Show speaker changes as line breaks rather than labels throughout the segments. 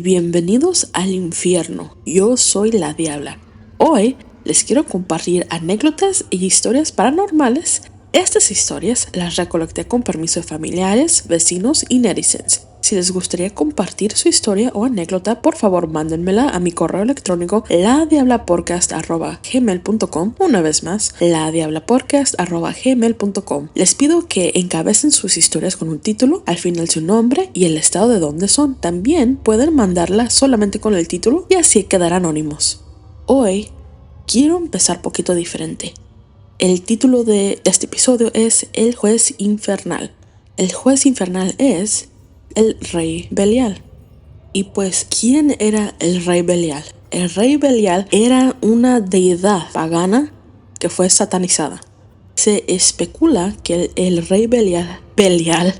bienvenidos al infierno. Yo soy la Diabla. Hoy les quiero compartir anécdotas y historias paranormales. Estas historias las recolecté con permiso de familiares, vecinos y netizens. Si les gustaría compartir su historia o anécdota, por favor mándenmela a mi correo electrónico ladiablapodcast@gmail.com. Una vez más, ladiablapodcast@gmail.com. Les pido que encabecen sus historias con un título, al final su nombre y el estado de donde son. También pueden mandarla solamente con el título y así quedarán anónimos. Hoy quiero empezar poquito diferente. El título de este episodio es El Juez Infernal. El Juez Infernal es el Rey Belial. Y pues, ¿quién era el Rey Belial? El Rey Belial era una deidad pagana que fue satanizada. Se especula que el Rey Belial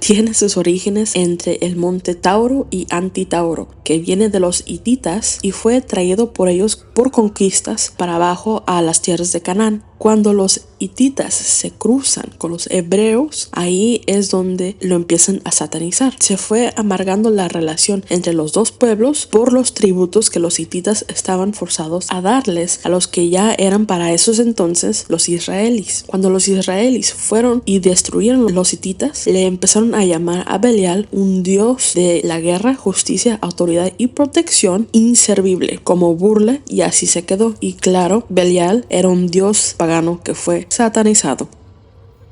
tiene sus orígenes entre el monte Tauro y Antitauro, que viene de los hititas y fue traído por ellos por conquistas para abajo a las tierras de Canaán. Cuando los hititas se cruzan con los hebreos, ahí es donde lo empiezan a satanizar. Se fue amargando la relación entre los dos pueblos por los tributos que los hititas estaban forzados a darles a los que ya eran para esos entonces los israelíes. Cuando los israelíes fueron y destruyeron los hititas, le empezaron a llamar a Belial un dios de la guerra, justicia, autoridad y protección inservible, como burla, y así se quedó. Y claro, Belial era un dios pagano que fue satanizado.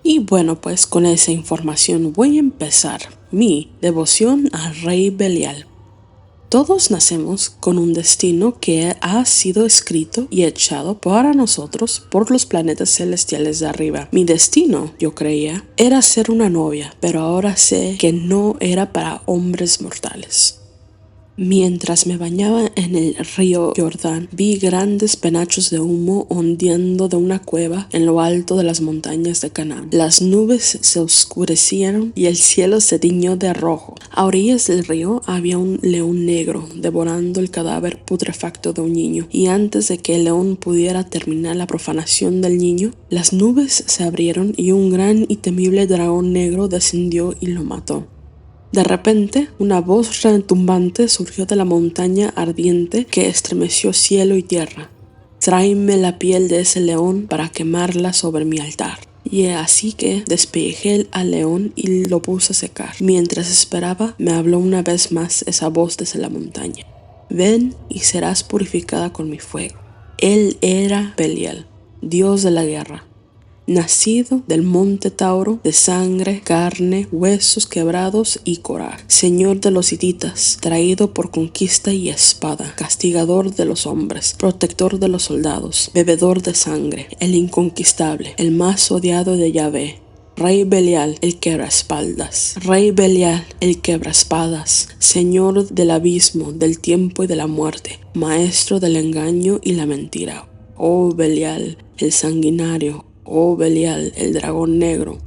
Y bueno, pues con esa información voy a empezar mi devoción al Rey Belial. Todos nacemos con un destino que ha sido escrito y echado para nosotros por los planetas celestiales de arriba. Mi destino, yo creía, era ser una novia, pero ahora sé que no era para hombres mortales. Mientras me bañaba en el río Jordán, vi grandes penachos de humo ondeando de una cueva en lo alto de las montañas de Canaán. Las nubes se oscurecieron y el cielo se tiñó de rojo. A orillas del río había un león negro devorando el cadáver putrefacto de un niño, y antes de que el león pudiera terminar la profanación del niño, las nubes se abrieron y un gran y temible dragón negro descendió y lo mató. De repente, una voz retumbante surgió de la montaña ardiente que estremeció cielo y tierra. Tráeme la piel de ese león para quemarla sobre mi altar. Y así que despellejé al león y lo puse a secar. Mientras esperaba, me habló una vez más esa voz desde la montaña. Ven y serás purificada con mi fuego. Él era Belial, dios de la guerra. Nacido del monte Tauro, de sangre, carne, huesos quebrados y coraje, señor de los hititas, traído por conquista y espada, castigador de los hombres, protector de los soldados, bebedor de sangre, el inconquistable, el más odiado de Yahvé. Rey Belial, el quebraespaldas. Rey Belial, el quebraespadas, señor del abismo, del tiempo y de la muerte, maestro del engaño y la mentira. Oh Belial, el sanguinario. Oh Belial, el dragón negro,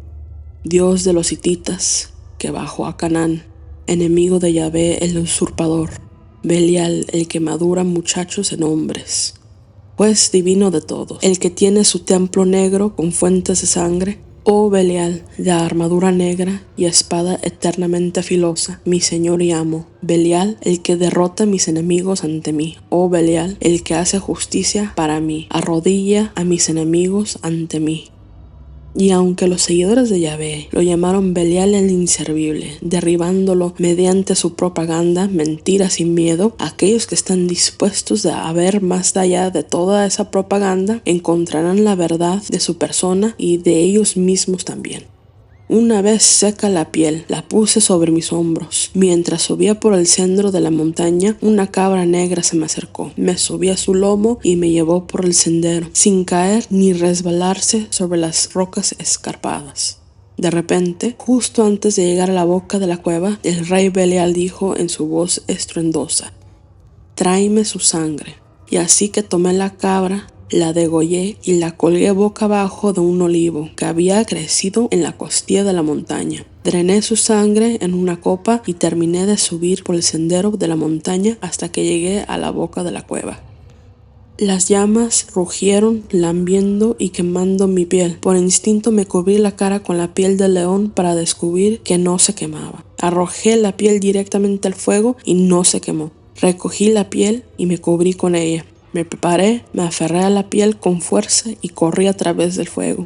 dios de los hititas, que bajó a Canaán, enemigo de Yahvé el usurpador. Belial, el que madura muchachos en hombres, juez divino de todos, el que tiene su templo negro con fuentes de sangre. Oh Belial, de armadura negra y espada eternamente filosa, mi señor y amo. Belial, el que derrota a mis enemigos ante mí. Oh Belial, el que hace justicia para mí, arrodilla a mis enemigos ante mí. Y aunque los seguidores de Yahvé lo llamaron Belial el inservible, derribándolo mediante su propaganda, mentira sin miedo, aquellos que están dispuestos a ver más allá de toda esa propaganda encontrarán la verdad de su persona y de ellos mismos también. Una vez seca la piel, la puse sobre mis hombros. Mientras subía por el centro de la montaña, una cabra negra se me acercó. Me subí a su lomo y me llevó por el sendero, sin caer ni resbalarse sobre las rocas escarpadas. De repente, justo antes de llegar a la boca de la cueva, el Rey Belial dijo en su voz estruendosa: «Tráeme su sangre». Y así que tomé la cabra, la degollé y la colgué boca abajo de un olivo que había crecido en la costilla de la montaña. Drené su sangre en una copa y terminé de subir por el sendero de la montaña hasta que llegué a la boca de la cueva. Las llamas rugieron, lambiendo y quemando mi piel. Por instinto me cubrí la cara con la piel del león para descubrir que no se quemaba. Arrojé la piel directamente al fuego y no se quemó. Recogí la piel y me cubrí con ella. Me preparé, me aferré a la piel con fuerza y corrí a través del fuego.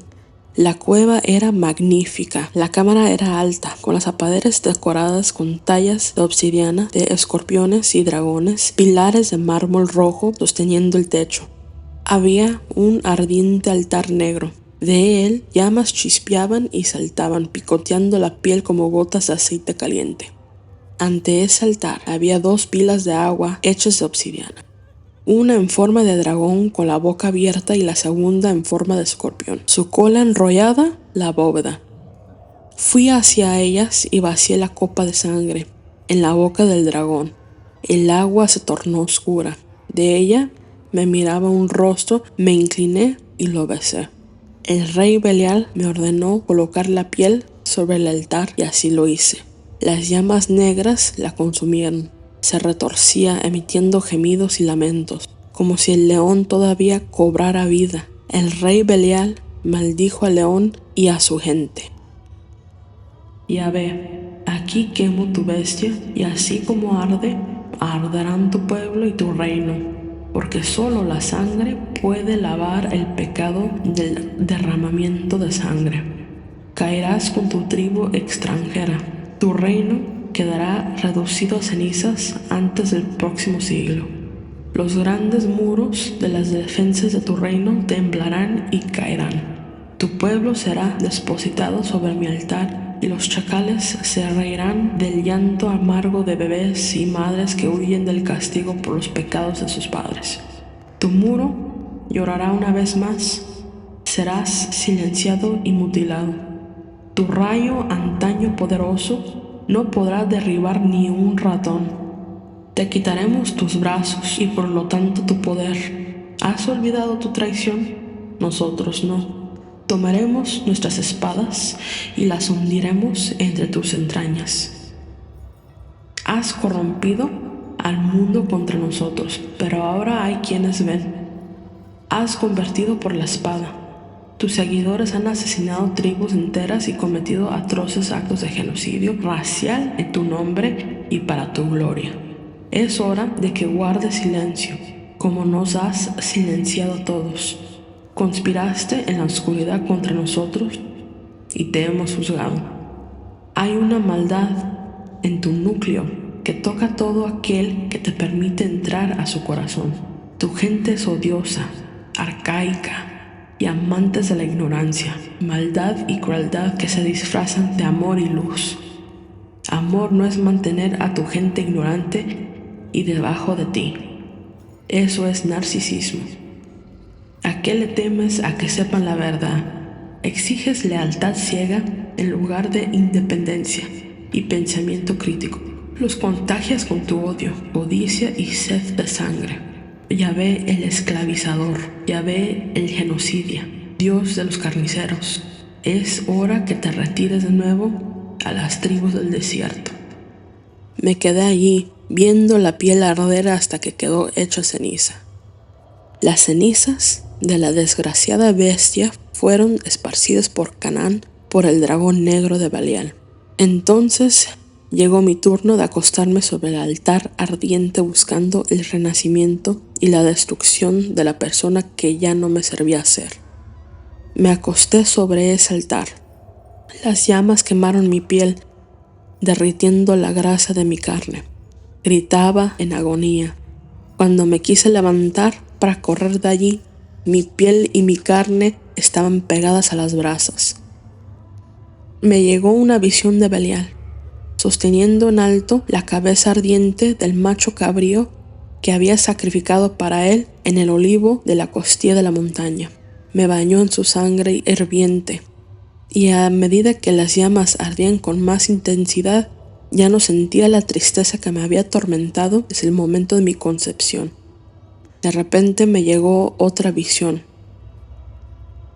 La cueva era magnífica, la cámara era alta, con las paredes decoradas con tallas de obsidiana, de escorpiones y dragones, pilares de mármol rojo sosteniendo el techo. Había un ardiente altar negro. De él llamas chispeaban y saltaban, picoteando la piel como gotas de aceite caliente. Ante ese altar había 2 pilas de agua hechas de obsidiana. Una en forma de dragón con la boca abierta y la segunda en forma de escorpión, su cola enrollada, la bóveda. Fui hacia ellas y vacié la copa de sangre en la boca del dragón. El agua se tornó oscura. De ella me miraba un rostro, me incliné y lo besé. El rey Belial me ordenó colocar la piel sobre el altar y así lo hice. Las llamas negras la consumieron. Se retorcía emitiendo gemidos y lamentos, como si el león todavía cobrara vida. El rey Belial maldijo al león y a su gente. Yahvé, aquí quemo tu bestia, y así como arde, arderán tu pueblo y tu reino, porque solo la sangre puede lavar el pecado del derramamiento de sangre. Caerás con tu tribu extranjera, tu reino quedará reducido a cenizas antes del próximo siglo. Los grandes muros de las defensas de tu reino temblarán y caerán. Tu pueblo será depositado sobre mi altar y los chacales se reirán del llanto amargo de bebés y madres que huyen del castigo por los pecados de sus padres. Tu muro llorará una vez más, serás silenciado y mutilado. Tu rayo antaño poderoso no podrá derribar ni un ratón. Te quitaremos tus brazos y por lo tanto tu poder. ¿Has olvidado tu traición? Nosotros no. Tomaremos nuestras espadas y las hundiremos entre tus entrañas. Has corrompido al mundo contra nosotros, pero ahora hay quienes ven. Has convertido por la espada. Tus seguidores han asesinado tribus enteras y cometido atroces actos de genocidio racial en tu nombre y para tu gloria. Es hora de que guardes silencio, como nos has silenciado a todos. Conspiraste en la oscuridad contra nosotros y te hemos juzgado. Hay una maldad en tu núcleo que toca a todo aquel que te permite entrar a su corazón. Tu gente es odiosa, arcaica y amantes de la ignorancia, maldad y crueldad que se disfrazan de amor y luz. Amor no es mantener a tu gente ignorante y debajo de ti. Eso es narcisismo. ¿A qué le temes a que sepan la verdad? Exiges lealtad ciega en lugar de independencia y pensamiento crítico. Los contagias con tu odio, codicia y sed de sangre. Yahvé el esclavizador, Yahvé el genocidia, Dios de los carniceros. Es hora que te retires de nuevo a las tribus del desierto. Me quedé allí, viendo la piel arder hasta que quedó hecha ceniza. Las cenizas de la desgraciada bestia fueron esparcidas por Canaán por el dragón negro de Belial. Entonces llegó mi turno de acostarme sobre el altar ardiente buscando el renacimiento y la destrucción de la persona que ya no me servía ser. Me acosté sobre ese altar. Las llamas quemaron mi piel, derritiendo la grasa de mi carne. Gritaba en agonía. Cuando me quise levantar para correr de allí, mi piel y mi carne estaban pegadas a las brasas. Me llegó una visión de Belial, sosteniendo en alto la cabeza ardiente del macho cabrío que había sacrificado para él en el olivo de la costilla de la montaña. Me bañó en su sangre hirviente, y a medida que las llamas ardían con más intensidad, ya no sentía la tristeza que me había atormentado desde el momento de mi concepción. De repente me llegó otra visión.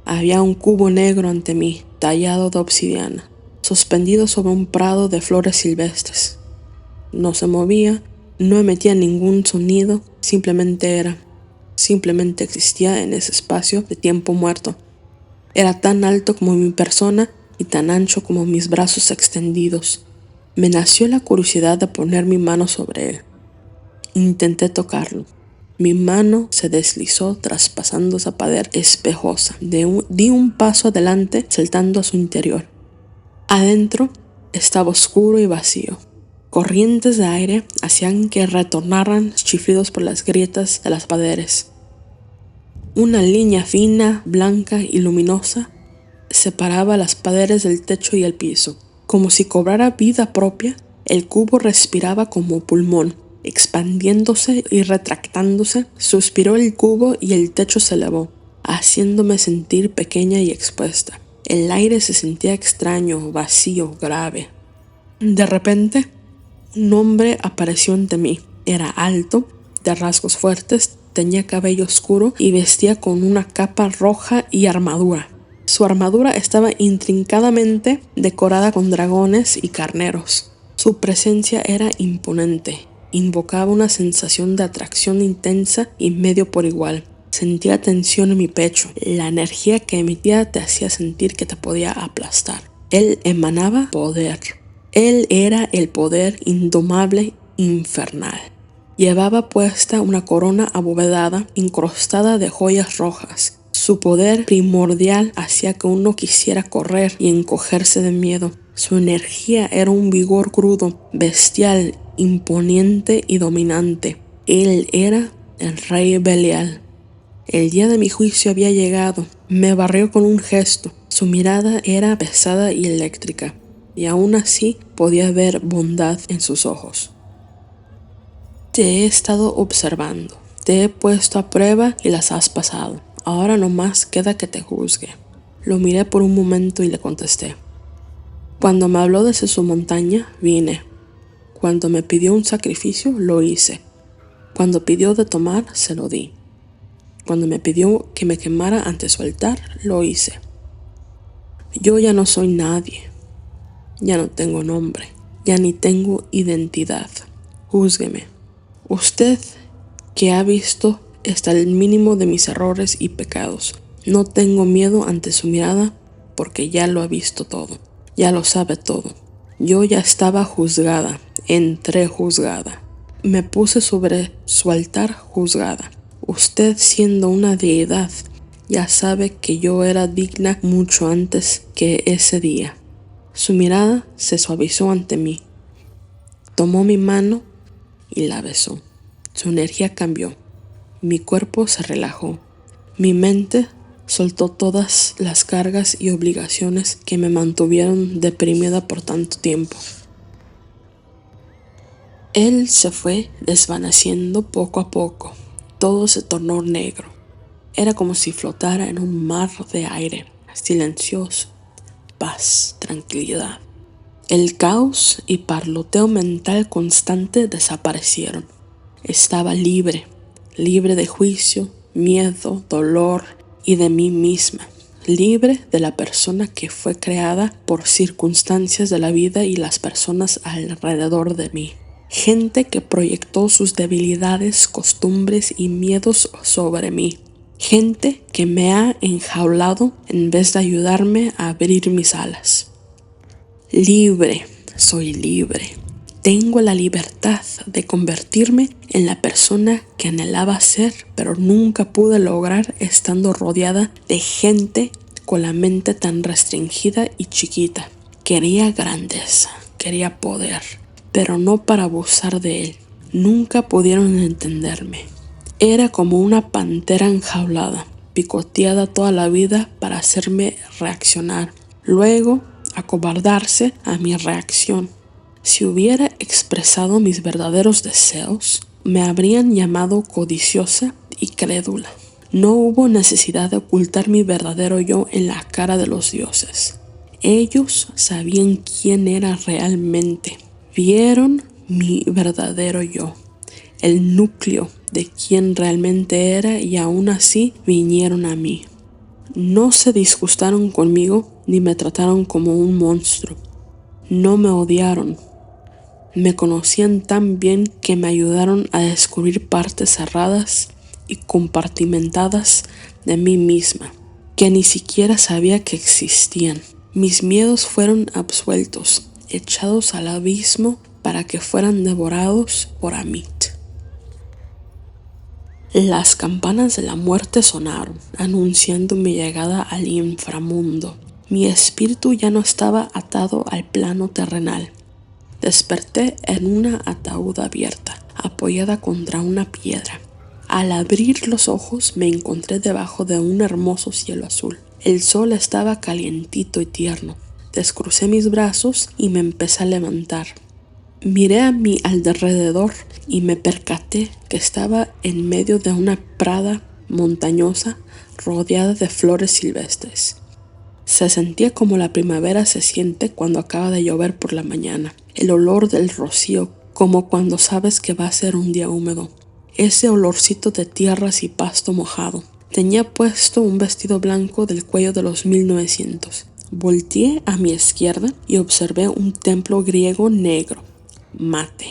Había un cubo negro ante mí, tallado de obsidiana, suspendido sobre un prado de flores silvestres. No se movía, no emitía ningún sonido, simplemente existía en ese espacio de tiempo muerto. Era tan alto como mi persona y tan ancho como mis brazos extendidos. Me nació la curiosidad de poner mi mano sobre él. Intenté tocarlo. Mi mano se deslizó traspasando esa pared espejosa. Di un paso adelante saltando a su interior. Adentro estaba oscuro y vacío. Corrientes de aire hacían que retornaran chiflidos por las grietas de las paredes. Una línea fina, blanca y luminosa separaba las paredes del techo y el piso. Como si cobrara vida propia, el cubo respiraba como pulmón, expandiéndose y retractándose. Suspiró el cubo y el techo se elevó, haciéndome sentir pequeña y expuesta. El aire se sentía extraño, vacío, grave. De repente, un hombre apareció ante mí. Era alto, de rasgos fuertes, tenía cabello oscuro y vestía con una capa roja y armadura. Su armadura estaba intrincadamente decorada con dragones y carneros. Su presencia era imponente. Invocaba una sensación de atracción intensa y medio por igual. Sentía tensión en mi pecho. La energía que emitía te hacía sentir que te podía aplastar. Él emanaba poder. Él era el poder indomable, infernal. Llevaba puesta una corona abovedada, incrustada de joyas rojas. Su poder primordial hacía que uno quisiera correr y encogerse de miedo. Su energía era un vigor crudo, bestial, imponente y dominante. Él era el rey Belial. El día de mi juicio había llegado. Me barrió con un gesto. Su mirada era pesada y eléctrica, y aún así podía ver bondad en sus ojos. Te he estado observando, te he puesto a prueba y las has pasado. Ahora no más queda que te juzgue. Lo miré por un momento y le contesté. Cuando me habló desde su montaña, vine. Cuando me pidió un sacrificio, lo hice. Cuando pidió de tomar, se lo di. Cuando me pidió que me quemara ante su altar, lo hice. Yo ya no soy nadie. Ya no tengo nombre. Ya ni tengo identidad. Júzgueme. Usted, que ha visto hasta el mínimo de mis errores y pecados. No tengo miedo ante su mirada porque ya lo ha visto todo. Ya lo sabe todo. Yo ya estaba juzgada. Entré juzgada. Me puse sobre su altar juzgada. Usted, siendo una deidad, ya sabe que yo era digna mucho antes que ese día. Su mirada se suavizó ante mí. Tomó mi mano y la besó. Su energía cambió. Mi cuerpo se relajó. Mi mente soltó todas las cargas y obligaciones que me mantuvieron deprimida por tanto tiempo. Él se fue desvaneciendo poco a poco. Todo se tornó negro. Era como si flotara en un mar de aire, silencioso, paz, tranquilidad. El caos y parloteo mental constante desaparecieron. Estaba libre, libre de juicio, miedo, dolor y de mí misma. Libre de la persona que fue creada por circunstancias de la vida y las personas alrededor de mí. Gente que proyectó sus debilidades, costumbres y miedos sobre mí. Gente que me ha enjaulado en vez de ayudarme a abrir mis alas. Libre, soy libre. Tengo la libertad de convertirme en la persona que anhelaba ser, pero nunca pude lograr estando rodeada de gente con la mente tan restringida y chiquita. Quería grandeza, quería poder, pero no para abusar de él. Nunca pudieron entenderme. Era como una pantera enjaulada, picoteada toda la vida para hacerme reaccionar. Luego, acobardarse a mi reacción. Si hubiera expresado mis verdaderos deseos, me habrían llamado codiciosa y crédula. No hubo necesidad de ocultar mi verdadero yo en la cara de los dioses. Ellos sabían quién era realmente. Vieron mi verdadero yo, el núcleo de quién realmente era, y aún así vinieron a mí. No se disgustaron conmigo ni me trataron como un monstruo. No me odiaron. Me conocían tan bien que me ayudaron a descubrir partes cerradas y compartimentadas de mí misma, que ni siquiera sabía que existían. Mis miedos fueron absueltos, echados al abismo para que fueran devorados por Amit. Las campanas de la muerte sonaron, anunciando mi llegada al inframundo. Mi espíritu ya no estaba atado al plano terrenal. Desperté en una ataúd abierta, apoyada contra una piedra. Al abrir los ojos me encontré debajo de un hermoso cielo azul. El sol estaba calientito y tierno. Descrucé mis brazos y me empecé a levantar. Miré a mi alrededor y me percaté que estaba en medio de una prada montañosa rodeada de flores silvestres. Se sentía como la primavera se siente cuando acaba de llover por la mañana. El olor del rocío, como cuando sabes que va a ser un día húmedo. Ese olorcito de tierras y pasto mojado. Tenía puesto un vestido blanco del cuello de los 1900. Volteé a mi izquierda y observé un templo griego negro, mate,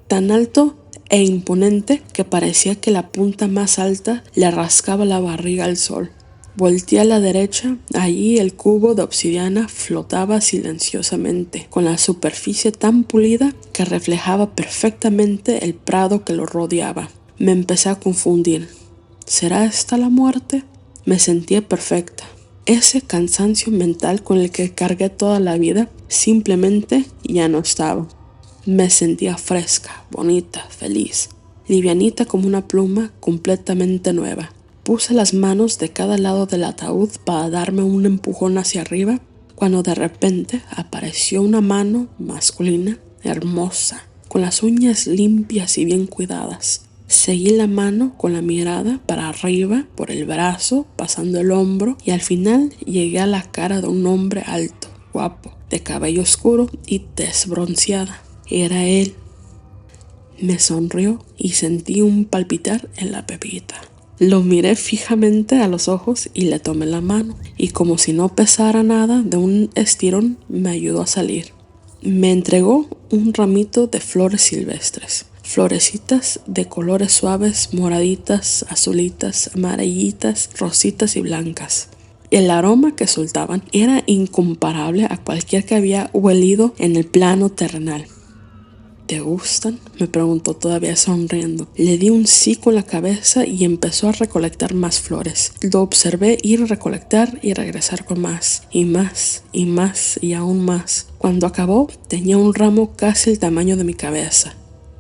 tan alto e imponente que parecía que la punta más alta le rascaba la barriga al sol. Volteé a la derecha, allí el cubo de obsidiana flotaba silenciosamente, con la superficie tan pulida que reflejaba perfectamente el prado que lo rodeaba. Me empecé a confundir. ¿Será esta la muerte? Me sentía perfecta. Ese cansancio mental con el que cargué toda la vida simplemente ya no estaba. Me sentía fresca, bonita, feliz, livianita como una pluma completamente nueva. Puse las manos de cada lado del ataúd para darme un empujón hacia arriba, cuando de repente apareció una mano masculina, hermosa, con las uñas limpias y bien cuidadas. Seguí la mano con la mirada para arriba, por el brazo, pasando el hombro, y al final llegué a la cara de un hombre alto, guapo, de cabello oscuro y tez bronceada. Era él. Me sonrió y sentí un palpitar en la pepita. Lo miré fijamente a los ojos y le tomé la mano, y como si no pesara nada, de un estirón me ayudó a salir. Me entregó un ramito de flores silvestres, florecitas de colores suaves, moraditas, azulitas, amarillitas, rositas y blancas. El aroma que soltaban era incomparable a cualquier que había huelido en el plano terrenal. ¿Te gustan?, me preguntó todavía sonriendo. Le di un sí con la cabeza y empezó a recolectar más flores. Lo observé ir a recolectar y regresar con más, y más, y más, y aún más. Cuando acabó, tenía un ramo casi el tamaño de mi cabeza.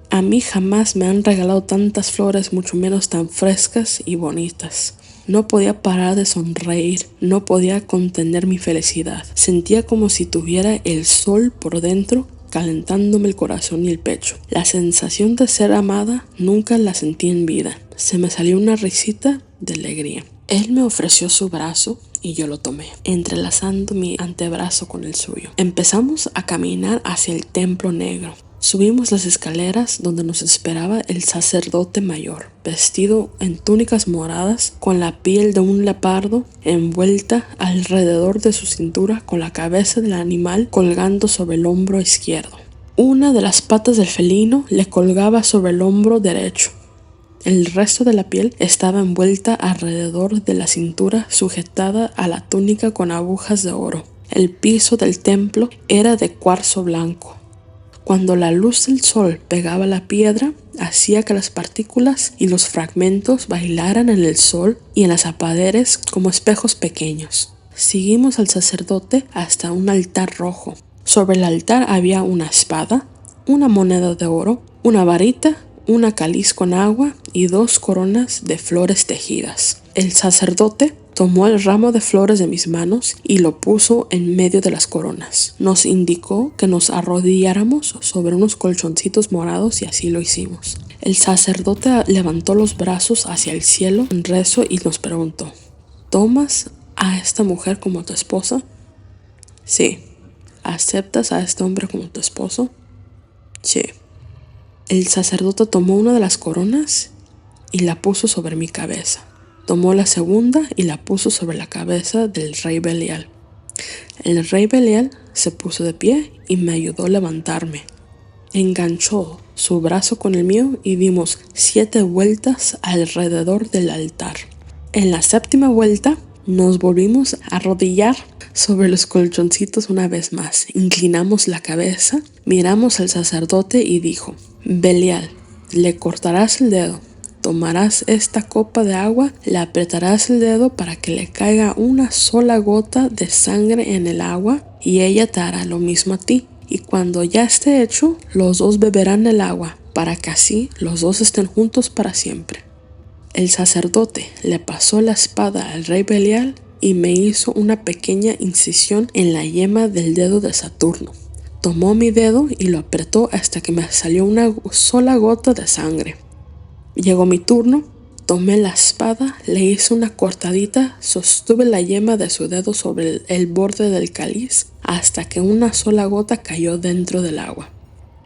A mí jamás me han regalado tantas flores, mucho menos tan frescas y bonitas. No podía parar de sonreír, no podía contener mi felicidad. Sentía como si tuviera el sol por dentro, calentándome el corazón y el pecho. La sensación de ser amada nunca la sentí en vida. Se me salió una risita de alegría. Él me ofreció su brazo y yo lo tomé, entrelazando mi antebrazo con el suyo. Empezamos a caminar hacia el templo negro. Subimos las escaleras donde nos esperaba el sacerdote mayor, vestido en túnicas moradas, con la piel de un leopardo envuelta alrededor de su cintura, con la cabeza del animal colgando sobre el hombro izquierdo. Una de las patas del felino le colgaba sobre el hombro derecho. El resto de la piel estaba envuelta alrededor de la cintura, sujetada a la túnica con agujas de oro. El piso del templo era de cuarzo blanco. Cuando la luz del sol pegaba la piedra, hacía que las partículas y los fragmentos bailaran en el sol y en las paredes como espejos pequeños. Seguimos al sacerdote hasta un altar rojo. Sobre el altar había una espada, una moneda de oro, una varita, una cáliz con agua y 2 coronas de flores tejidas. El sacerdote tomó el ramo de flores de mis manos y lo puso en medio de las coronas. Nos indicó que nos arrodilláramos sobre unos colchoncitos morados y así lo hicimos. El sacerdote levantó los brazos hacia el cielo en rezo y nos preguntó: ¿tomas a esta mujer como tu esposa? Sí. ¿Aceptas a este hombre como tu esposo? Sí. El sacerdote tomó una de las coronas y la puso sobre mi cabeza. Tomó la segunda y la puso sobre la cabeza del rey Belial. El rey Belial se puso de pie y me ayudó a levantarme. Enganchó su brazo con el mío y dimos 7 vueltas alrededor del altar. En la 7ª vuelta nos volvimos a arrodillar sobre los colchoncitos una vez más. Inclinamos la cabeza, miramos al sacerdote y dijo: Belial, le cortarás el dedo. tomarás esta copa de agua, le apretarás el dedo para que le caiga una sola gota de sangre en el agua y ella te hará lo mismo a ti. Y cuando ya esté hecho, los dos beberán el agua, para que así los dos estén juntos para siempre. El sacerdote le pasó la espada al rey Belial y me hizo una pequeña incisión en la yema del dedo de Saturno. Tomó mi dedo y lo apretó hasta que me salió una sola gota de sangre. Llegó mi turno, tomé la espada, le hice una cortadita, sostuve la yema de su dedo sobre el borde del cáliz hasta que una sola gota cayó dentro del agua.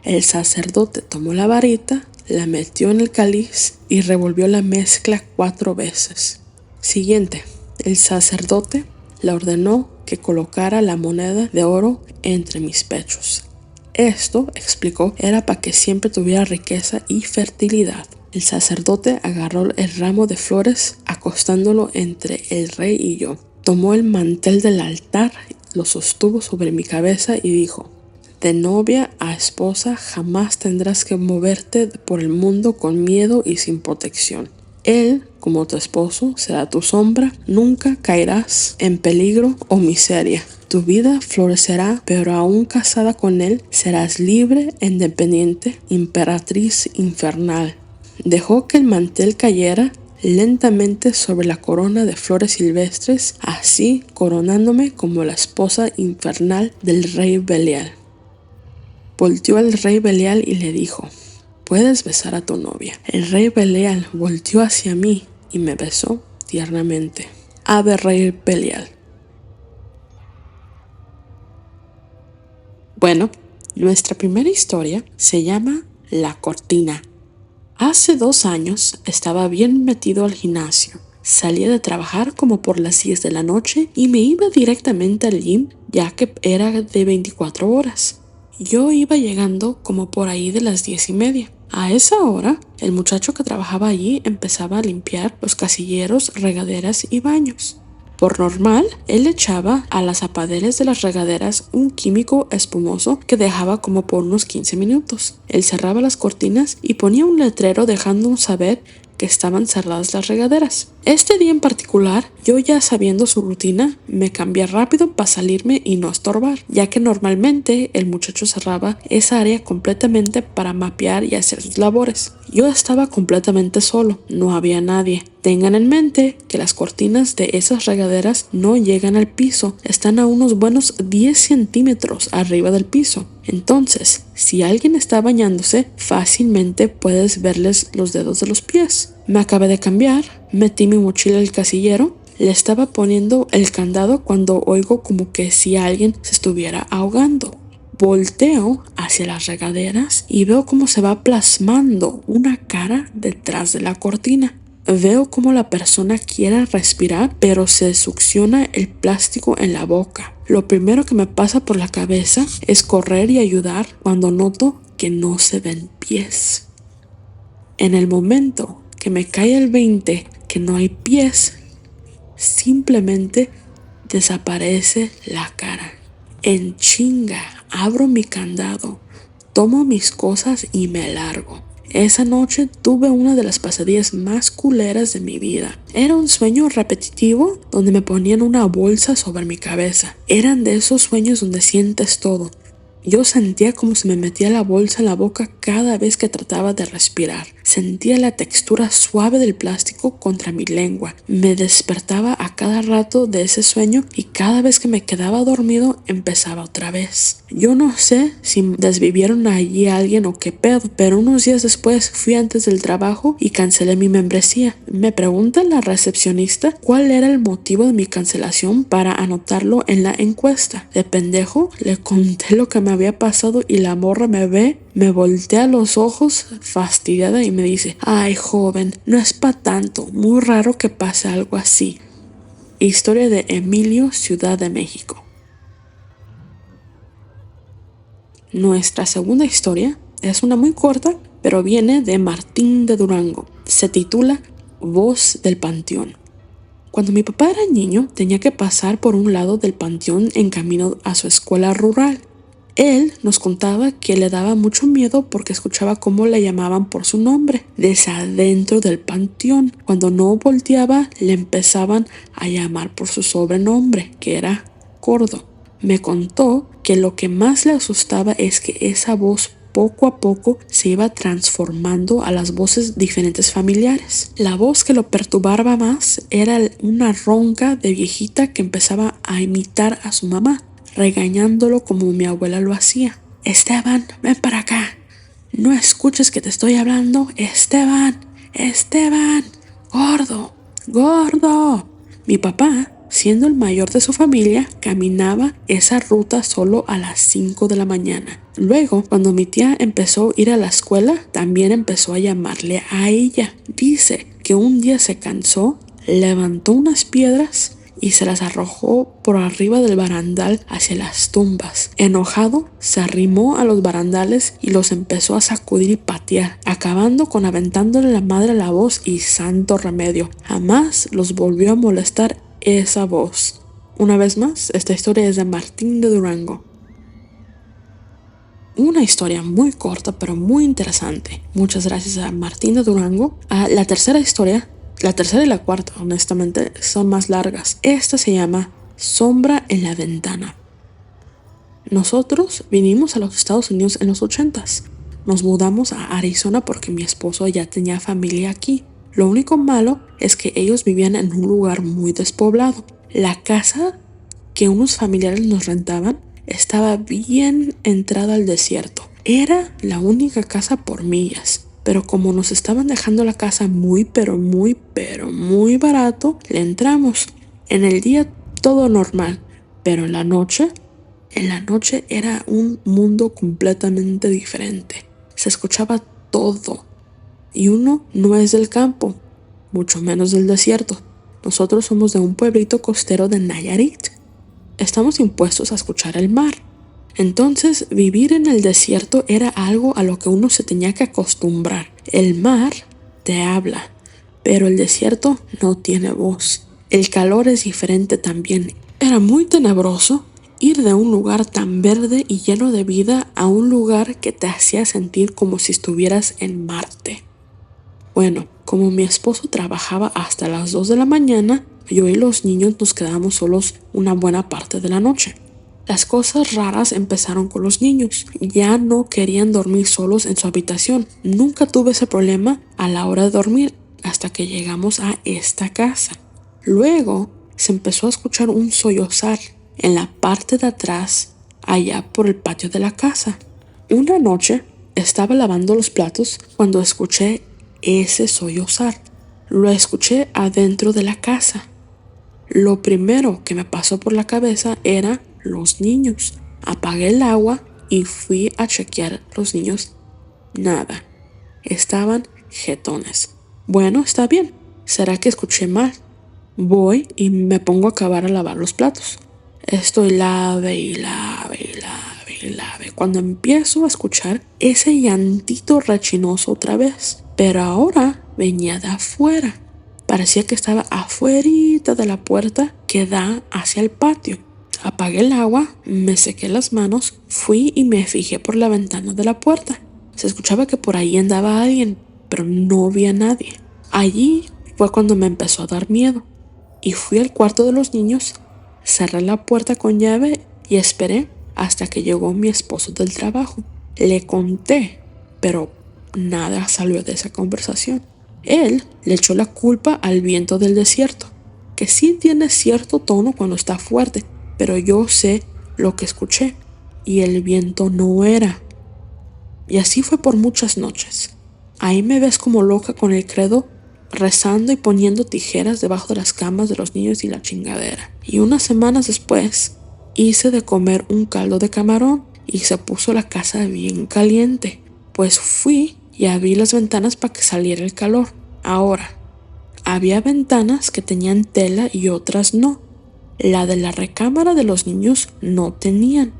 El sacerdote tomó la varita, la metió en el cáliz y revolvió la mezcla 4 veces. Siguiente, el sacerdote le ordenó que colocara la moneda de oro entre mis pechos. Esto, explicó, era para que siempre tuviera riqueza y fertilidad. El sacerdote agarró el ramo de flores, acostándolo entre el rey y yo. Tomó el mantel del altar, lo sostuvo sobre mi cabeza y dijo: de novia a esposa jamás tendrás que moverte por el mundo con miedo y sin protección. Él, como tu esposo, será tu sombra, nunca caerás en peligro o miseria. Tu vida florecerá, pero aún casada con él, serás libre e independiente, emperatriz infernal. Dejó que el mantel cayera lentamente sobre la corona de flores silvestres, así coronándome como la esposa infernal del rey Belial. Volteó al rey Belial y le dijo: puedes besar a tu novia. El rey Belial volteó hacia mí y me besó tiernamente. Ave rey Belial. Bueno, nuestra primera historia se llama La Cortina. Hace 2 años estaba bien metido al gimnasio. Salía de trabajar como por las 10 de la noche y me iba directamente al gym, ya que era de 24 horas. Yo iba llegando como por ahí de las 10:30. A esa hora, el muchacho que trabajaba allí empezaba a limpiar los casilleros, regaderas y baños. Por normal, él echaba a las zapaderas de las regaderas un químico espumoso que dejaba como por unos 15 minutos. Él cerraba las cortinas y ponía un letrero dejándonos saber que estaban cerradas las regaderas. Este día en particular, yo ya sabiendo su rutina, me cambié rápido para salirme y no estorbar, ya que normalmente el muchacho cerraba esa área completamente para mapear y hacer sus labores. Yo estaba completamente solo, no había nadie. Tengan en mente que las cortinas de esas regaderas no llegan al piso, están a unos buenos 10 centímetros arriba del piso. Entonces, si alguien está bañándose, fácilmente puedes verles los dedos de los pies. Me acabé de cambiar, metí mi mochila al casillero, le estaba poniendo el candado cuando oigo como que si alguien se estuviera ahogando. Volteo hacia las regaderas y veo cómo se va plasmando una cara detrás de la cortina. Veo cómo la persona quiere respirar, pero se succiona el plástico en la boca. Lo primero que me pasa por la cabeza es correr y ayudar cuando noto que no se ven pies. En el momento que me cae el 20 que no hay pies, simplemente desaparece la cara. En chinga, abro mi candado, tomo mis cosas y me largo. Esa noche tuve una de las pesadillas más culeras de mi vida. Era un sueño repetitivo donde me ponían una bolsa sobre mi cabeza. Eran de esos sueños donde sientes todo. Yo sentía como se me metía la bolsa en la boca cada vez que trataba de respirar. Sentía la textura suave del plástico contra mi lengua. Me despertaba a cada rato de ese sueño y cada vez que me quedaba dormido empezaba otra vez. Yo no sé si desvivieron allí a alguien o qué pedo, pero unos días después fui antes del trabajo y cancelé mi membresía. Me pregunta la recepcionista cuál era el motivo de mi cancelación para anotarlo en la encuesta. De pendejo le conté lo que me había pasado y la morra me ve, me voltea los ojos fastidiada y me dice: ay, joven, no es pa' tanto, muy raro que pase algo así. Historia de Emilio, Ciudad de México. Nuestra segunda historia es una muy corta, pero viene de Martín de Durango. Se titula Voz del Panteón. Cuando mi papá era niño, tenía que pasar por un lado del panteón en camino a su escuela rural. Él nos contaba que le daba mucho miedo porque escuchaba cómo le llamaban por su nombre desde adentro del panteón. Cuando no volteaba, le empezaban a llamar por su sobrenombre, que era Gordo. Me contó que lo que más le asustaba es que esa voz poco a poco se iba transformando a las voces diferentes familiares. La voz que lo perturbaba más era una ronca de viejita que empezaba a imitar a su mamá, regañándolo como mi abuela lo hacía. Esteban, ven para acá. No escuches que te estoy hablando. Esteban, Esteban, gordo, gordo. Mi papá, siendo el mayor de su familia, caminaba esa ruta solo a las 5 de la mañana. Luego, cuando mi tía empezó a ir a la escuela, también empezó a llamarle a ella. Dice que un día se cansó, levantó unas piedras y se las arrojó por arriba del barandal hacia las tumbas. Enojado, se arrimó a los barandales y los empezó a sacudir y patear, acabando con aventándole la madre a la voz y santo remedio. Jamás los volvió a molestar esa voz. Una vez más, esta historia es de Martín de Durango. Una historia muy corta pero muy interesante. Muchas gracias a Martín de Durango. La tercera historia, la tercera y la cuarta, honestamente, son más largas. Esta se llama Sombra en la ventana. Nosotros vinimos a los Estados Unidos en los 80s. Nos mudamos a Arizona porque mi esposo ya tenía familia aquí. Lo único malo es que ellos vivían en un lugar muy despoblado. La casa que unos familiares nos rentaban estaba bien entrada al desierto. Era la única casa por millas. Pero como nos estaban dejando la casa muy barato, le entramos. En el día todo normal, pero en la noche era un mundo completamente diferente. Se escuchaba todo. Y uno no es del campo, mucho menos del desierto. Nosotros somos de un pueblito costero de Nayarit. Estamos impuestos a escuchar el mar. Entonces, vivir en el desierto era algo a lo que uno se tenía que acostumbrar. El mar te habla, pero el desierto no tiene voz. El calor es diferente también. Era muy tenebroso ir de un lugar tan verde y lleno de vida a un lugar que te hacía sentir como si estuvieras en Marte. Bueno, como mi esposo trabajaba hasta las 2 de la mañana, yo y los niños nos quedamos solos una buena parte de la noche. Las cosas raras empezaron con los niños. Ya no querían dormir solos en su habitación. Nunca tuve ese problema a la hora de dormir hasta que llegamos a esta casa. Luego se empezó a escuchar un sollozar en la parte de atrás, allá por el patio de la casa. Una noche estaba lavando los platos cuando escuché ese sollozar. Lo escuché adentro de la casa. Lo primero que me pasó por la cabeza era los niños. Apagué el agua y fui a chequear los niños. Nada. Estaban jetones. Bueno, está bien. ¿Será que escuché mal? Voy y me pongo a acabar a lavar los platos. Estoy lave. Cuando empiezo a escuchar ese llantito rechinoso otra vez. Pero ahora venía de afuera. Parecía que estaba afuerita de la puerta que da hacia el patio. Apagué el agua, me sequé las manos, fui y me fijé por la ventana de la puerta. Se escuchaba que por ahí andaba alguien, pero no vi a nadie. Allí fue cuando me empezó a dar miedo. Y fui al cuarto de los niños, cerré la puerta con llave y esperé hasta que llegó mi esposo del trabajo. Le conté, pero nada salió de esa conversación. Él le echó la culpa al viento del desierto, que sí tiene cierto tono cuando está fuerte, pero yo sé lo que escuché y el viento no era. Y así fue por muchas noches. Ahí me ves como loca con el credo, rezando y poniendo tijeras debajo de las camas de los niños y la chingadera. Y unas semanas después hice de comer un caldo de camarón y se puso la casa bien caliente. Pues fui y abrí las ventanas para que saliera el calor. Ahora, había ventanas que tenían tela y otras no. La de la recámara de los niños no tenían.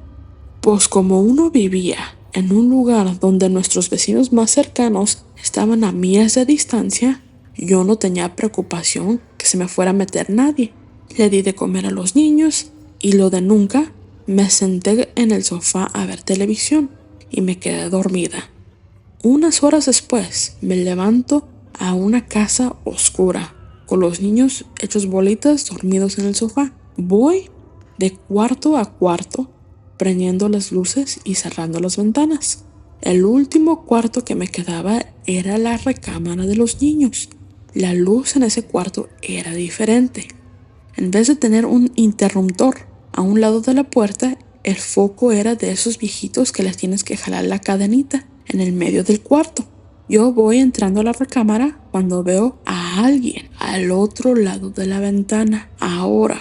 Pues como uno vivía en un lugar donde nuestros vecinos más cercanos estaban a millas de distancia, yo no tenía preocupación que se me fuera a meter nadie. Le di de comer a los niños y lo de nunca Me senté en el sofá a ver televisión y me quedé dormida. Unas horas después me levanto a una casa oscura, con los niños hechos bolitas dormidos en el sofá. Voy de cuarto a cuarto, prendiendo las luces y cerrando las ventanas. El último cuarto que me quedaba era la recámara de los niños. La luz en ese cuarto era diferente. En vez de tener un interruptor a un lado de la puerta, el foco era de esos viejitos que les tienes que jalar la cadenita en el medio del cuarto. Yo voy entrando a la recámara cuando veo a alguien al otro lado de la ventana. Ahora,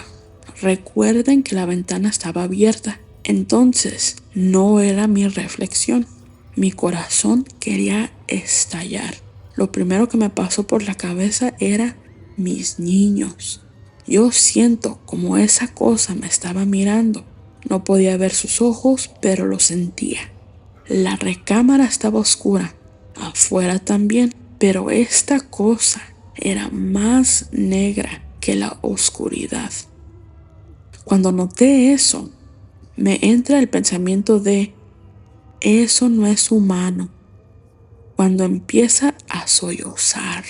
recuerden que la ventana estaba abierta. Entonces, no era mi reflexión. Mi corazón quería estallar. Lo primero que me pasó por la cabeza era mis niños. Yo siento como esa cosa me estaba mirando. No podía ver sus ojos, pero lo sentía. La recámara estaba oscura, afuera también, pero esta cosa era más negra que la oscuridad. Cuando noté eso, me entra el pensamiento de eso no es humano. Cuando empieza a sollozar,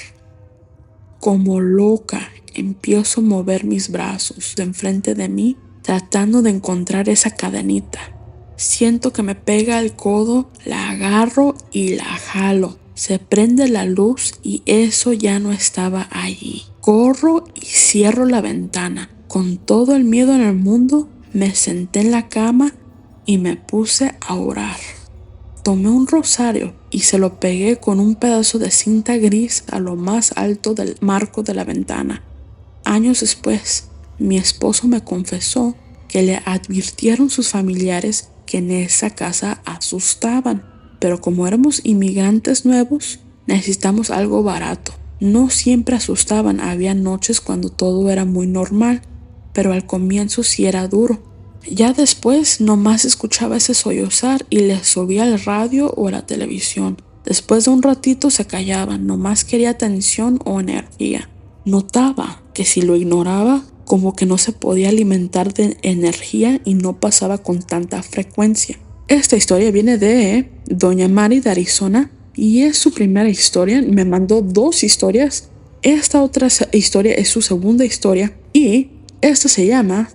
como loca, empiezo a mover mis brazos de enfrente de mí, tratando de encontrar esa cadenita. Siento que me pega el codo, la agarro y la jalo. Se prende la luz y eso ya no estaba allí. Corro y cierro la ventana. Con todo el miedo en el mundo, me senté en la cama y me puse a orar. Tomé un rosario y se lo pegué con un pedazo de cinta gris a lo más alto del marco de la ventana. Años después, mi esposo me confesó que le advirtieron sus familiares que en esa casa asustaban, pero como éramos inmigrantes nuevos, necesitamos algo barato. No siempre asustaban, había noches cuando todo era muy normal, pero al comienzo sí era duro. Ya después nomás escuchaba ese sollozar y le subía el radio o la televisión. Después de un ratito se callaban, nomás quería atención o energía. Notaba que si lo ignoraba, como que no se podía alimentar de energía y no pasaba con tanta frecuencia. Esta historia viene de Doña Mari de Arizona y es su primera historia. Me mandó 2 historias. Esta otra historia es su segunda historia y esta se llama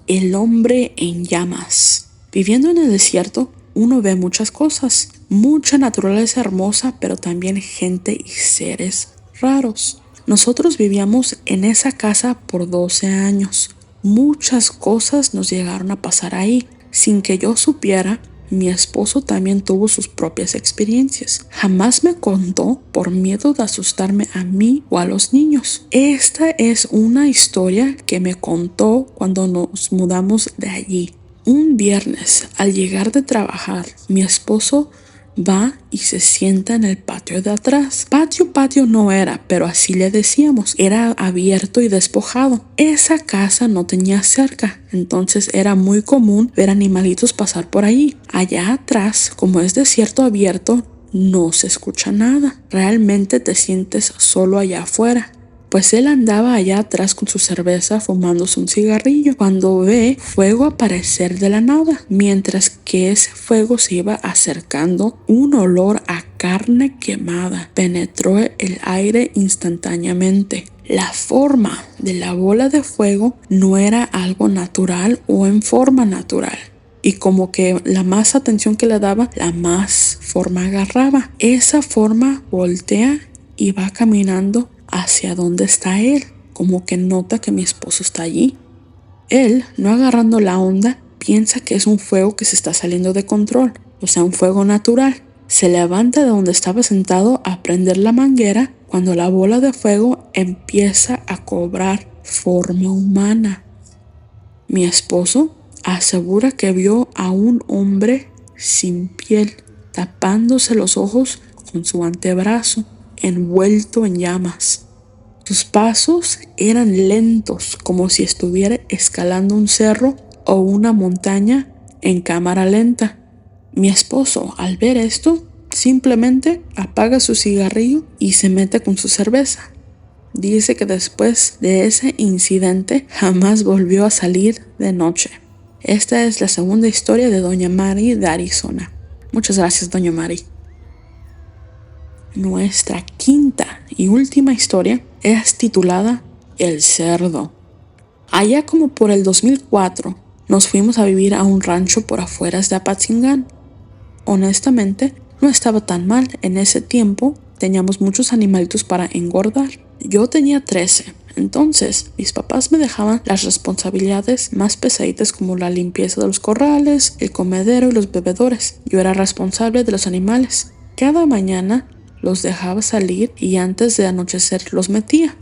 El hombre en llamas. Viviendo en el desierto, uno ve muchas cosas, mucha naturaleza hermosa, pero también gente y seres raros. Nosotros vivíamos en esa casa por 12 años. Muchas cosas nos llegaron a pasar ahí. Sin que yo supiera, mi esposo también tuvo sus propias experiencias. Jamás me contó por miedo de asustarme a mí o a los niños. Esta es una historia que me contó cuando nos mudamos de allí. Un viernes, al llegar de trabajar, mi esposo va y se sienta en el patio de atrás. Patio no era, pero así le decíamos. Era abierto y despojado. Esa casa no tenía cerca, entonces era muy común ver animalitos pasar por ahí. Allá atrás, como es desierto abierto, no se escucha nada. Realmente te sientes solo allá afuera. Pues él andaba allá atrás con su cerveza fumándose un cigarrillo cuando ve fuego aparecer de la nada. Mientras que ese fuego se iba acercando, un olor a carne quemada penetró el aire instantáneamente. La forma de la bola de fuego no era algo natural o en forma natural. Y como que la más atención que le daba, la más forma agarraba. Esa forma voltea y va caminando hacia donde está él, como que nota que mi esposo está allí. Él, no agarrando la onda, piensa que es un fuego que se está saliendo de control, o sea, un fuego natural. Se levanta de donde estaba sentado a prender la manguera cuando la bola de fuego empieza a cobrar forma humana. Mi esposo asegura que vio a un hombre sin piel, tapándose los ojos con su antebrazo, envuelto en llamas. Sus pasos eran lentos, como si estuviera escalando un cerro o una montaña en cámara lenta. Mi esposo, al ver esto, simplemente apaga su cigarrillo y se mete con su cerveza. Dice que después de ese incidente jamás volvió a salir de noche. Esta es la segunda historia de Doña Mari de Arizona. Muchas gracias, Doña Mari. Nuestra quinta y última historia es titulada El cerdo. Allá como por el 2004, nos fuimos a vivir a un rancho por afueras de Apatzingán. Honestamente, no estaba tan mal. En ese tiempo teníamos muchos animalitos para engordar. Yo tenía 13, entonces mis papás me dejaban las responsabilidades más pesaditas como la limpieza de los corrales, el comedero y los bebedores. Yo era responsable de los animales. Cada mañana los dejaba salir y antes de anochecer los metía.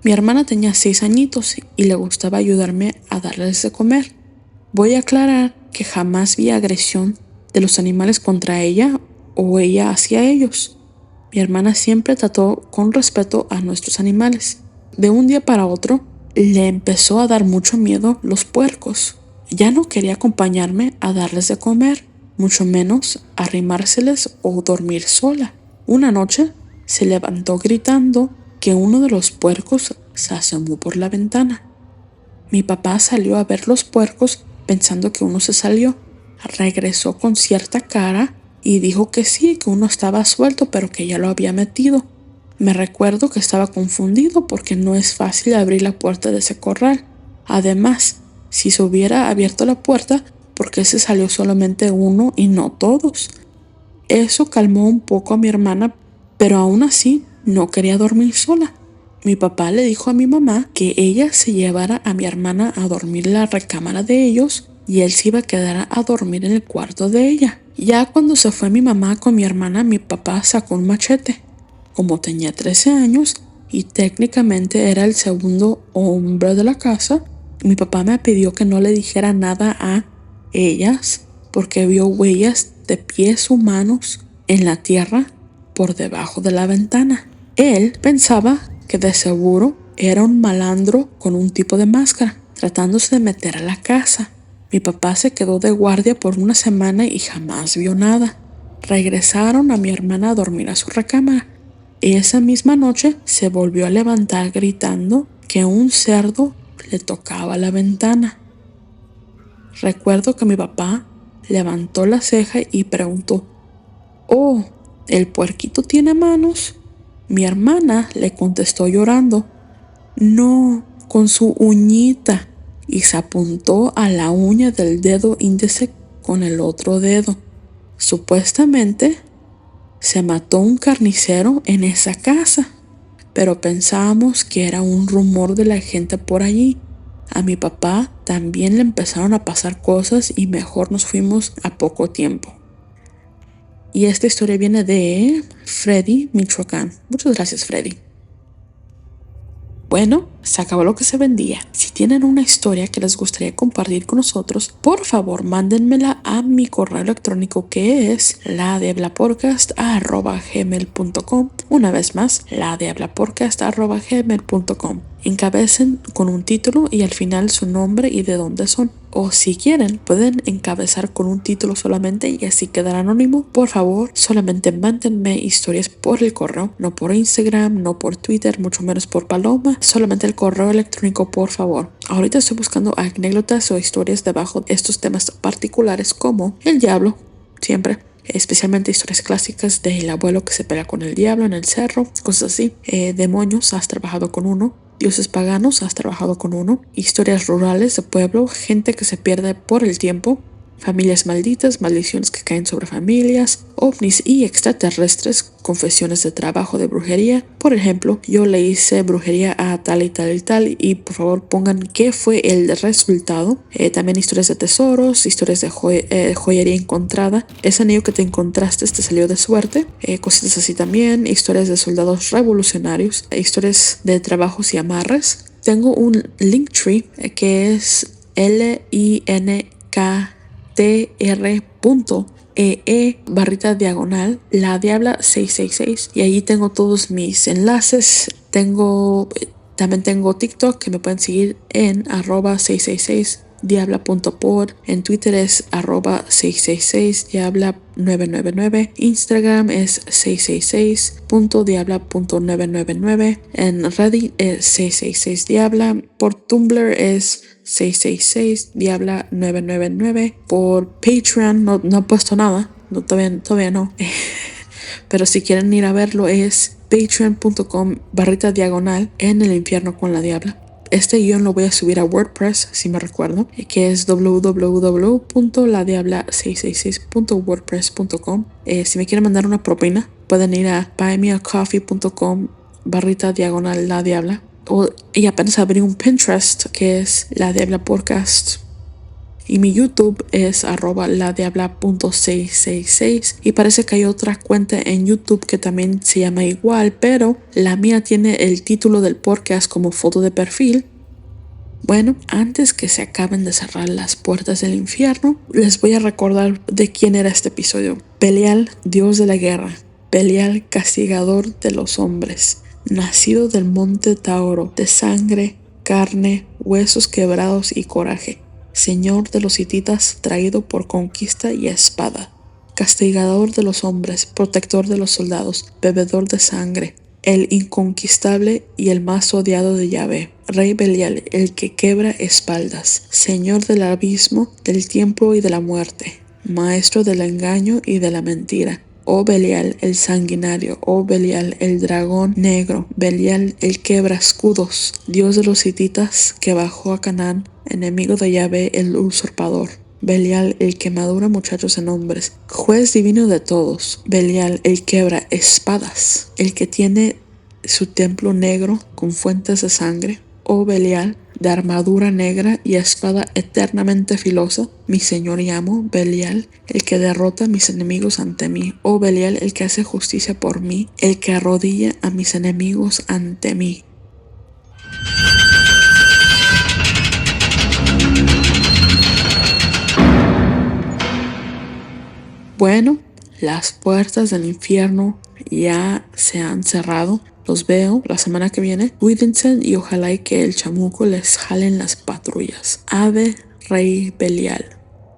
Mi hermana tenía 6 añitos y le gustaba ayudarme a darles de comer. Voy a aclarar que jamás vi agresión de los animales contra ella o ella hacia ellos. Mi hermana siempre trató con respeto a nuestros animales. De un día para otro, le empezó a dar mucho miedo los puercos. Ya no quería acompañarme a darles de comer, mucho menos arrimárseles o dormir sola. Una noche se levantó gritando que uno de los puercos se asomó por la ventana. Mi papá salió a ver los puercos pensando que uno se salió. Regresó con cierta cara y dijo que sí, que uno estaba suelto, pero que ya lo había metido. Me recuerdo que estaba confundido porque no es fácil abrir la puerta de ese corral. Además, si se hubiera abierto la puerta, ¿por qué se salió solamente uno y no todos? Eso calmó un poco a mi hermana, pero aún así no quería dormir sola. Mi papá le dijo a mi mamá que ella se llevara a mi hermana a dormir en la recámara de ellos y él se iba a quedar a dormir en el cuarto de ella. Ya cuando se fue mi mamá con mi hermana, mi papá sacó un machete. Como tenía 13 años y técnicamente era el segundo hombre de la casa, mi papá me pidió que no le dijera nada a ellas porque vio huellas de pies humanos en la tierra por debajo de la ventana. Él pensaba que de seguro era un malandro con un tipo de máscara, tratándose de meter a la casa. Mi papá se quedó de guardia por una semana y jamás vio nada. Regresaron a mi hermana a dormir a su recámara. Esa misma noche se volvió a levantar gritando que un cerdo le tocaba la ventana. Recuerdo que mi papá levantó la ceja y preguntó: «Oh, ¿el puerquito tiene manos?». Mi hermana le contestó llorando: «No, con su uñita», y se apuntó a la uña del dedo índice con el otro dedo. Supuestamente se mató un carnicero en esa casa, pero pensábamos que era un rumor de la gente por allí. A mi papá también le empezaron a pasar cosas y mejor nos fuimos a poco tiempo. Y esta historia viene de Freddy, Michoacán. Muchas gracias, Freddy. Bueno, se acabó lo que se vendía. Si tienen una historia que les gustaría compartir con nosotros, por favor mándenmela a mi correo electrónico, que es ladiablapodcast@gmail.com. Una vez más, ladiablapodcast@gmail.com. Encabecen con un título y al final su nombre y de dónde son. O si quieren, pueden encabezar con un título solamente y así quedar anónimo. Por favor, solamente mándenme historias por el correo, no por Instagram, no por Twitter, mucho menos por Paloma. Solamente el correo electrónico, por favor. Ahorita estoy buscando anécdotas o historias debajo de estos temas particulares como el diablo, siempre. Especialmente historias clásicas del abuelo que se pelea con el diablo en el cerro, cosas así. Demonios, has trabajado con uno. Dioses paganos, has trabajado con uno. Historias rurales de pueblo, gente que se pierde por el tiempo. Familias malditas, maldiciones que caen sobre familias, ovnis y extraterrestres, confesiones de trabajo de brujería. Por ejemplo, yo le hice brujería a tal y tal y tal, y por favor pongan qué fue el resultado. También historias de tesoros, historias de joyería encontrada. Ese anillo que te encontraste te salió de suerte. Cositas así también. Historias de soldados revolucionarios. Historias de trabajos y amarres. Tengo un Linktree que es linktr.ee/diagonal la diabla 666 y allí tengo todos mis enlaces. También tengo TikTok, que me pueden seguir en @666diabla.pod. En Twitter es @666diabla999. Instagram es 666.diabla.999. En Reddit es 666diabla. Por Tumblr es 666, Diabla 999. Por Patreon no he puesto nada, no, todavía no. Pero si quieren ir a verlo es patreon.com/diagonal en el infierno con la Diabla. Este guión lo voy a subir a WordPress, si me recuerdo, que es www.ladiabla666.wordpress.com. Si me quieren mandar una propina, pueden ir a buymeacoffee.com/diagonal la Diabla. Y apenas abrí un Pinterest que es La Diabla Podcast. Y mi YouTube es @ladiabla.666. Y parece que hay otra cuenta en YouTube que también se llama igual, pero la mía tiene el título del podcast como foto de perfil. Bueno, antes que se acaben de cerrar las puertas del infierno, les voy a recordar de quién era este episodio. Belial, dios de la guerra. Belial, castigador de los hombres. Nacido del monte Tauro, de sangre, carne, huesos quebrados y coraje. Señor de los hititas, traído por conquista y espada. Castigador de los hombres, protector de los soldados, bebedor de sangre. El inconquistable y el más odiado de Yahvé. Rey Belial, el que quebra espaldas. Señor del abismo, del tiempo y de la muerte. Maestro del engaño y de la mentira. Oh Belial el sanguinario, oh Belial el dragón negro, Belial el quebra escudos, Dios de los hititas que bajó a Canaán, enemigo de Yahvé el usurpador. Belial el que madura muchachos en hombres, juez divino de todos. Belial el quebra espadas, el que tiene su templo negro con fuentes de sangre. Oh Belial, de armadura negra y espada eternamente filosa, mi señor y amo, Belial, el que derrota a mis enemigos ante mí. Oh Belial, el que hace justicia por mí, el que arrodilla a mis enemigos ante mí. Bueno, las puertas del infierno ya se han cerrado. Los veo la semana que viene. Cuídense y ojalá que el chamuco les jalen las patrullas. Ave Rey Belial.